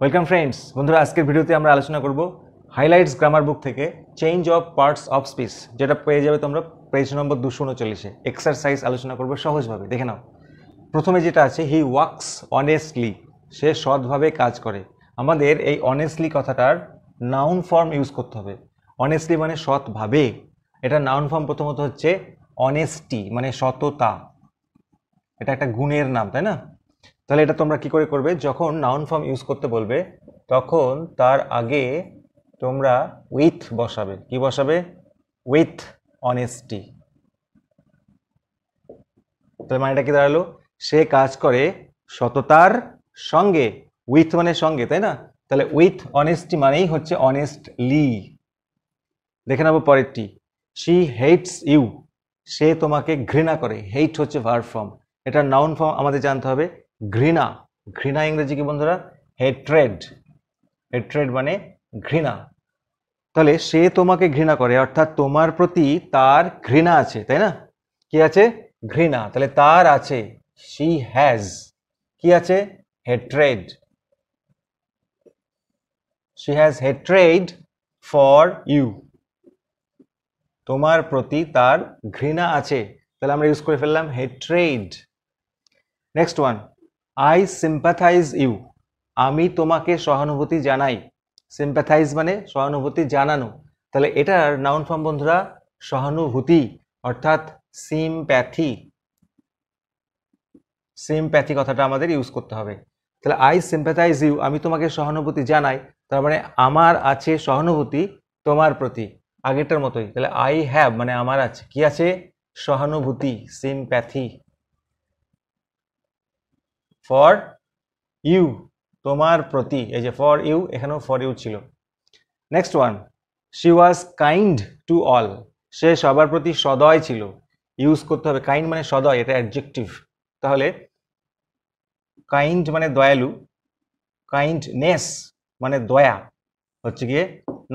Welcome friends. বন্ধুরা, আজকের ভিডিওতে আমরা আলোচনা করব হাইলাইটস গ্রামার বুক থেকে change of parts of speech, যেটা পেয়ে যাবে তোমরা পেজ নম্বর 239-এ। এক্সারসাইজ আলোচনা করবো সহজভাবে, দেখে নাও। প্রথমে যেটা আছে, হি ওয়ার্কস অনেস্টলি, সে সৎভাবে কাজ করে। আমাদের এই অনেস্টলি কথাটার নাউন ফর্ম ইউজ করতে হবে। অনেস্টলি মানে সৎভাবে, এটা নাউন ফর্ম প্রথমত হচ্ছে অনেস্টি, মানে সততা। এটা একটা গুণের নাম, তাই না? তাহলে এটা তোমরা কি করে করবে, যখন নাউন ফর্ম ইউজ করতে বলবে তখন তার আগে তোমরা উইথ বসাবে। কি বসাবে? With honesty. তাহলে মানে এটা কি দাঁড়ালো? সে কাজ করে সততার সঙ্গে। উইথ মানে সঙ্গে, তাই না? তাহলে উইথ অনেস্টি মানেই হচ্ছে অনেস্টলি। দেখে নেবো পরেরটি, শি হেটস ইউ, সে তোমাকে ঘৃণা করে। হেট হচ্ছে ভার্ব ফর্ম, এটা নাউন ফর্ম আমাদের জানতে হবে ঘৃণা। ঘৃণা ইংরেজি কি বন্ধুরা? হেট্রেড। হেট্রেড মানে ঘৃণা। তাহলে সে তোমাকে ঘৃণা করে, অর্থাৎ তোমার প্রতি তার ঘৃণা আছে, তাই না? কি আছে? ঘৃণা। তাহলে তার আছে, শি হ্যাজ। কি আছে? Hatred. She has hatred for you, তোমার প্রতি তার ঘৃণা আছে। তাহলে আমরা ইউজ করে ফেললাম hatred. Next one, I sympathize you, আমি তোমাকে সহানুভূতি জানাই। সিম্প্যাথাইজ মানে সহানুভূতি জানানো। তাহলে এটার নাউন ফর্ম বন্ধুরা সহানুভূতি, অর্থাৎ সিম্প্যাথি। সিম্প্যাথি কথাটা আমাদের ইউজ করতে হবে। তাহলে আই সিম্প্যাথাইজ ইউ, আমি তোমাকে সহানুভূতি জানাই, তার মানে আমার আছে সহানুভূতি তোমার প্রতি, আগেরটার মতোই। তাহলে আই হ্যাভ মানে আমার আছে, কি আছে? সহানুভূতি, সিম্প্যাথি। ফর ইউ, তোমার প্রতি। এই যে ফর ইউ, এখানেও ফর ইউ ছিল। Next one, she was kind to all, সে সবার প্রতি সদয় ছিল। ইউজ করতে হবে কাইন্ড মানে সদয়, এটা অ্যাডজেক্টিভ। তাহলে কাইন্ড মানে দয়ালু, কাইন্ডনেস মানে দয়া হচ্ছে গিয়ে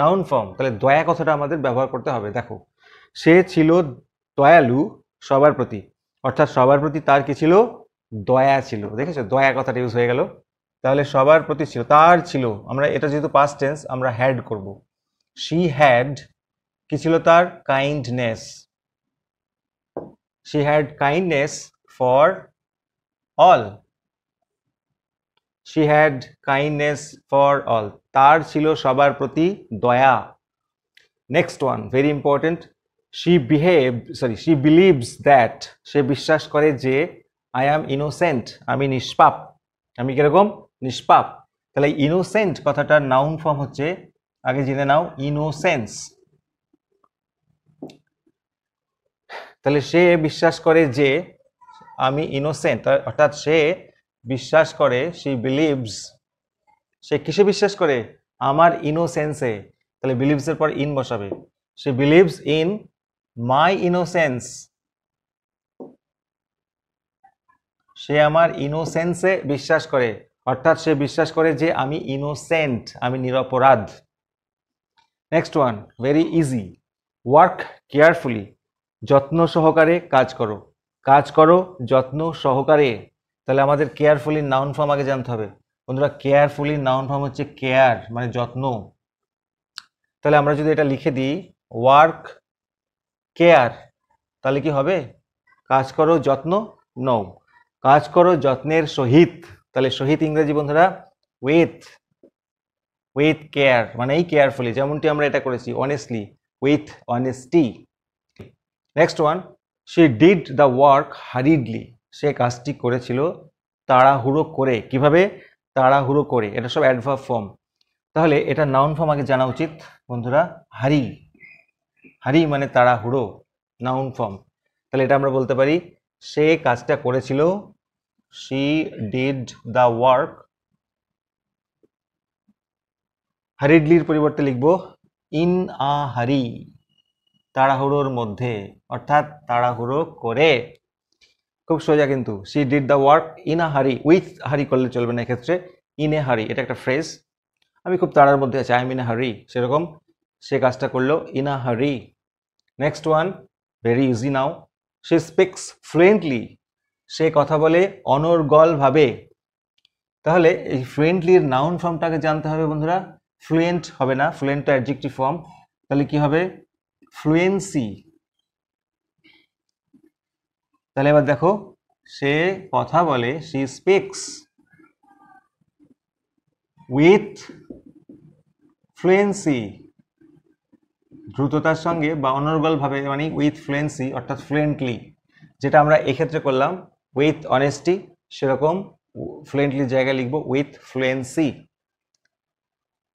নাউন ফর্ম। তাহলে দয়া কথাটা আমাদের ব্যবহার করতে হবে। দেখো, সে ছিল দয়ালু সবার প্রতি, অর্থাৎ সবার প্রতি তার কি ছিল? দয়া ছিল। দেখেছো, দয়া কথাটা ইউজ হয়ে গেল। তাহলে সবার প্রতি ছিল, তার ছিল। আমরা এটা যেহেতু পাস্ট টেন্স, আমরা হ্যাড করব। শি হ্যাড, কি ছিল তার? Kindness. She had kindness for all. She had kindness for all, তার ছিল সবার প্রতি দয়া। Next one, very important, she believes that, সে বিশ্বাস করে যে আই অ্যাম ইনোসেন্ট, আমি নিষ্পাপ। আমি কিরকম? নিষ্পাপ। তাহলে ইনোসেন্ট কথাটার নাউন ফর্ম হচ্ছে, আগে জেনে নাও, ইনোসেন্স। তাহলে সে বিশ্বাস করে যে আমি ইনোসেন্ট, অর্থাৎ সে বিশ্বাস করে, শি বিলিভস, সে কিসে বিশ্বাস করে? আমার ইনোসেন্সে। তাহলে বিলিভস এর পর ইন বসাবে। সে বিলিভস ইন মাই ইনোসেন্স, সে আমার ইনোসেন্সে বিশ্বাস করে, অর্থাৎ সে বিশ্বাস করে যে আমি ইনোসেন্ট, আমি নিরপরাধ। Next one, very easy, work carefully, যত্ন সহকারে কাজ করো। কাজ করো যত্ন সহকারে। তাহলে আমাদের কেয়ারফুলি নাউন ফর্ম আগে জানতে হবে। বন্ধুরা, কেয়ারফুলি নাউন ফর্ম হচ্ছে কেয়ার, মানে যত্ন। তাহলে আমরা যদি এটা লিখে দিই ওয়ার্ক কেয়ার, তাহলে কি হবে? কাজ করো যত্ন নও, কাজ করো যত্নের সহিত। তাহলে সহিত ইংরেজি বন্ধুরা উইথ। উইথ কেয়ার মানেই কেয়ারফুলি, যেমনটি আমরা এটা করেছি honestly, with honesty. Next one, she did the work hurriedly, সে কাজটি করেছিল তাড়াহুড়ো করে। কিভাবে? তাড়াহুড়ো করে। এটা সব অ্যাডভার্ব ফর্ম। তাহলে এটা নাউন ফর্ম আগে জানা উচিত বন্ধুরা, হারি। হারি মানে তাড়াহুড়ো, নাউন ফর্ম। তাহলে এটা আমরা বলতে পারি সে কাজটা করেছিল, শি ডিড দ্য ওয়ার্ক। হারিডলির পরিবর্তে লিখব ইন আ হারি, তাড়াহুড়োর মধ্যে, অর্থাৎ তাড়াহুড়ো করে। খুব সোজা কিন্তু। She did the work in a হারি, উইথ হারি করলে চলবে না এক্ষেত্রে, ইন এ হারি, এটা একটা ফ্রেজ। আমি খুব তাড়ার মধ্যে আছি, আই এম ইন আ হারি, সেরকম সে কাজটা করলো ইন আ হারি। নেক্সট ওয়ান, ভেরি ইজি নাও, সে স্পিক্স ফ্লুয়েন্টলি, সে কথা বলে অনর্গল ভাবে। তাহলে এই ফ্লুয়েন্টলির নাউন ফর্মটাকে জানতে হবে বন্ধুরা। ফ্লুয়েন্ট হবে না, ফ্লুয়েন্ট তো অ্যাডজেক্টিভ ফর্ম, তাহলে কি হবে? ফ্লুয়েন্সি। তাহলে এবার দেখো, সে কথা বলে, শি স্পিক্স উইথ ফ্লুয়েন্সি, দ্রুততার সঙ্গে বা অনর্গল ভাবে, মানে উইথ ফ্লুয়েন্সি অর্থাৎ ফ্লুয়েন্টলি। যেটা আমরা এক্ষেত্রে করলাম উইথ অনেস্টি, সেরকম ফ্লুয়েন্টলির জায়গায় লিখবো with fluency.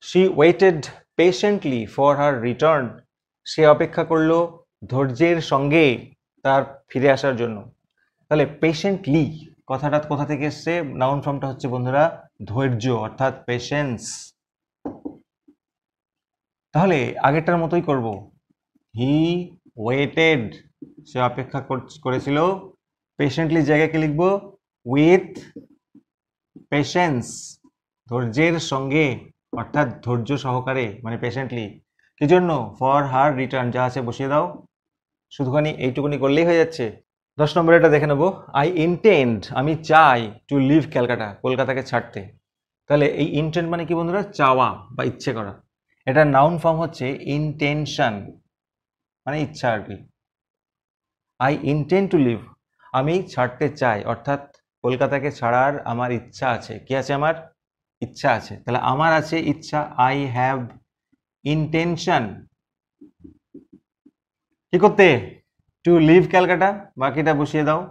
She waited patiently for her return, সে অপেক্ষা করলো ধৈর্যের সঙ্গে তার ফিরে আসার জন্য। তাহলে পেশেন্টলি কথাটা কোথা থেকে এসছে? নাউন ফর্মটা হচ্ছে বন্ধুরা ধৈর্য অর্থাৎ পেশেন্স। তাহলে আগেরটার মতোই করব, হি ওয়েটেড, সে অপেক্ষা করেছিল, পেশেন্টলি জায়গায় কি লিখবো? উইথ পেশেন্স, ধৈর্যের সঙ্গে অর্থাৎ ধৈর্য সহকারে, মানে পেশেন্টলি। কি জন্য? ফর হার রিটার্ন, যা আছে বসিয়ে দাও, শুধুখানি এইটুকুনি করলেই হয়ে যাচ্ছে। 10 নম্বর এটা দেখে নেব, আই ইন্টেন্ড, আমি চাই, টু লিভ ক্যালকাটা, কলকাতাকে ছাড়তে। তাহলে এই ইন্টেন্ড মানে কি বন্ধুরা? চাওয়া বা ইচ্ছে করা। এটার নাউন ফর্ম হচ্ছে ইন্টেনশন, মানে ইচ্ছা আর কি। আই ইন্টেন্ড টু লিভ, আমি ছাড়তে চাই, অর্থাৎ কলকাতাকে ছাড়ার আমার ইচ্ছা আছে। কি আছে? আমার ইচ্ছা আছে। তাহলে আমার আছে ইচ্ছা, আই হ্যাভ ইন্টেনশন কি করতে? To leave Calcutta. বাকিটা বসিয়ে দাও,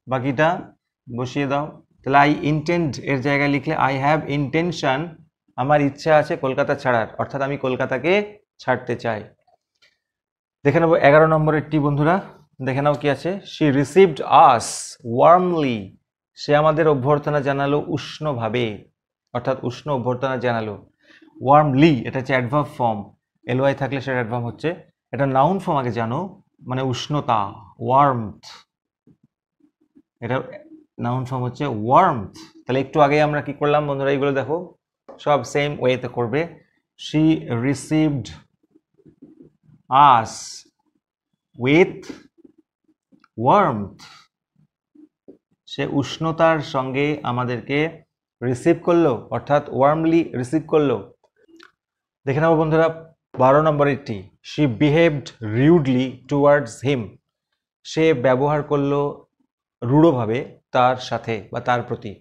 বাকিটা বসিয়ে দাও। তাহলে আই ইন্টেন্ড এর জায়গায় লিখলে আই হ্যাভ ইন্টেনশন, আমার ইচ্ছা আছে কলকাতা ছাড়ার, অর্থাৎ আমি কলকাতাকে ছাড়তে চাই। দেখে নেবো 11 নম্বরেরটি বন্ধুরা, দেখে নাও কি আছে। শি রিসিভড আস ওয়ার্মলি, সে আমাদের অভ্যর্থনা জানালো উষ্ণভাবে, অর্থাৎ উষ্ণ অভ্যর্থনা জানালো। ওয়ার্মলি এটা হচ্ছে অ্যাডভার্ব ফর্ম, এলওয়াই থাকলে সেটা অ্যাডভার্ব হচ্ছে। এটা নাউন ফর্ম আগে জানো, মানে উষ্ণতা, ওয়ার্মথ। এটা নাউন ফর্ম হচ্ছে ওয়ার্মথ। তাহলে একটু আগে আমরা কি করলাম বন্ধুরা? এইগুলো দেখো সব সেম ওয়েতে করবে। She received us with warmth, সে উষ্ণতার সঙ্গে আমাদেরকে রিসিভ করলো, অর্থাৎ ওয়ার্মলি রিসিভ করলো। দেখে নেবো বন্ধুরা 12 নম্বরেরটি, শি বিহেভড রিউডলি টুয়ার্ডস হিম, সে ব্যবহার করলো রূঢ়ভাবে তার সাথে বা তার প্রতি।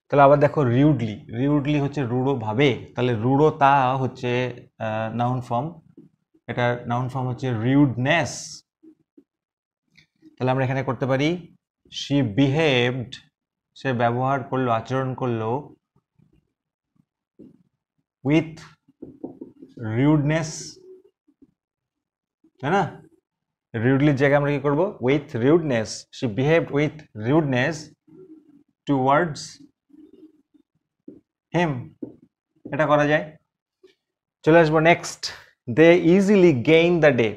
তাহলে আবার দেখো রিউডলি, রিউডলি হচ্ছে রূঢ়ভাবে, তাহলে রূঢ়তা হচ্ছে নাউন ফর্ম, এটার নাউন ফর্ম হচ্ছে রিউডনেস। তাহলে আমরা এখানে করতে পারি শি বিহেভড, সে ব্যবহার করলো, আচরণ করলো, উইথ রিউডনেস, তাই না? রিউডলির জায়গায় আমরা কি করব? With rudeness. She behaved with rudeness towards him, এটা করা যায়। চলে আসবো next, they easily gain the day,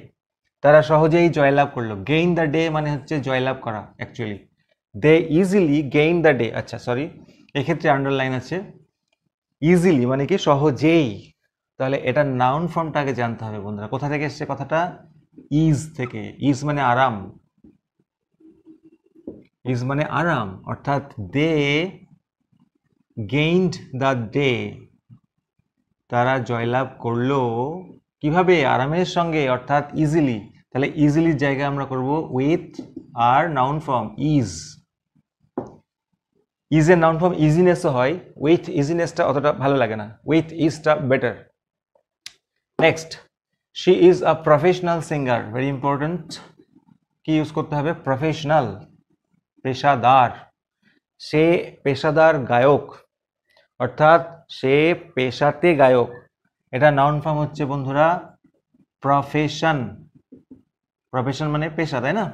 তারা সহজেই জয়লাভ করলো। গেইন দ্য ডে মানে হচ্ছে জয়লাভ করা actually. They easily gain the day, আচ্ছা সরি, এক্ষেত্রে আন্ডারলাইন আছে। ইজিলি মানে কি? সহজেই। তাহলে এটা নাউন ফর্মটা আগে জানতে হবে বন্ধুরা। কোথা থেকে এসছে কথাটা? ইজ থেকে। ইজ মানে আরাম, ইজ মানে আরাম, অর্থাৎ দে গেইনড দ্য ডে, তারা জয়লাভ করলো কিভাবে? আরামের সঙ্গে, অর্থাৎ ইজিলি। তাহলে ইজিলির জায়গায় আমরা করব উইথ আর নাউন ফর্ম ইজ। ইজের নাউন ফর্ম ইজিনেসও হয়, উইথ ইজিনেসটা অতটা ভালো লাগে না, উইথ ইজটা better. Next, she is a professional singer, very important. কি ইউজ করতে হবে? প্রফেশনাল, পেশাদার। সে পেশাদার গায়ক, অর্থাৎ সে পেশাতে গায়ক। এটা নাউন ফর্ম হচ্ছে বন্ধুরা প্রফেশন। প্রফেশন মানে পেশা, তাই না?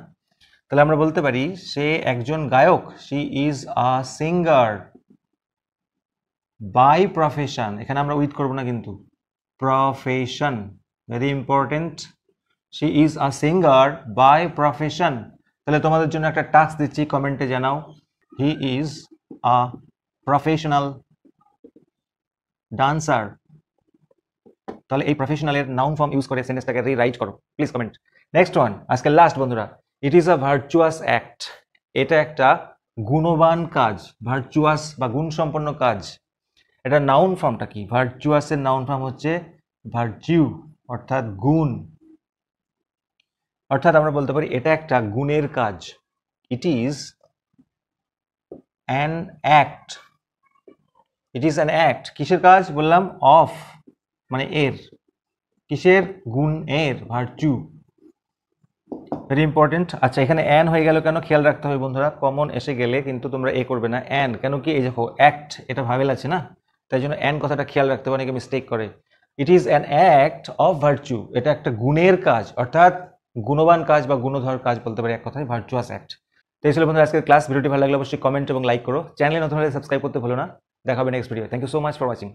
তাহলে আমরা বলতে পারি সে একজন গায়ক, she is a singer by profession. এখানে আমরা উইথ করব না কিন্তু, profession, very important. She is a singer by profession. তাহলে তোমাদের জন্য একটা টাস্ক দিচ্ছি, কমেন্টে জানাও he is a professional dancer. তাহলে এই প্রফেশনালের নাউন ফর্ম ইউজ করে সেন্টেন্সটাকে রিরাইট করো, প্লিজ কমেন্ট। নেক্সট ওয়ান, আজকে লাস্ট বন্ধুরা, it is a virtuous act, এটা একটা গুণবান কাজ, ভার্চুয়াস বা গুণসম্পন্ন কাজ। এটা নাউন ফর্মটা কি? ভার্চুয়াসের নাউন ফর্ম হচ্ছে ভার্চিউ, অর্থাৎ গুণ। অর্থাৎ আমরা বলতে পারি এটা একটা গুণের কাজ। It is an act. It is an act, কিসের কাজ বললাম? অফ মানে এর, কিসের? গুণ এর, ভার্চু। Very important. আচ্ছা, এখানে অ্যান হয়ে গেল কেন? খেয়াল রাখতে হবে বন্ধুরা, কমন এসে গেলে কিন্তু তোমরা এ করবে না। অ্যান কেন কি? এই দেখো অ্যাক্ট, এটা ভাবেল আছে না, তাই জন্য অ্যান কথাটা খেয়াল রাখতে হবে, অনেকে মিস্টেক করে। It is an act of virtue, এটা একটা গুণের কাজ, অর্থাৎ গুণবান কাজ বা গুণধর কাজ বলতে পারি এক কথায়, ভার্চুয়াস অ্যাক্ট। তো এই ছিল বন্ধুরা আজকের ক্লাস। ভিডিওটি ভালো লাগলে অবশ্যই কমেন্ট এবং লাইক করো, চ্যানেলে নতুন হলে সাবস্ক্রাইব করতে ভুলো না। দেখা হবে next video. Thank you so much for watching.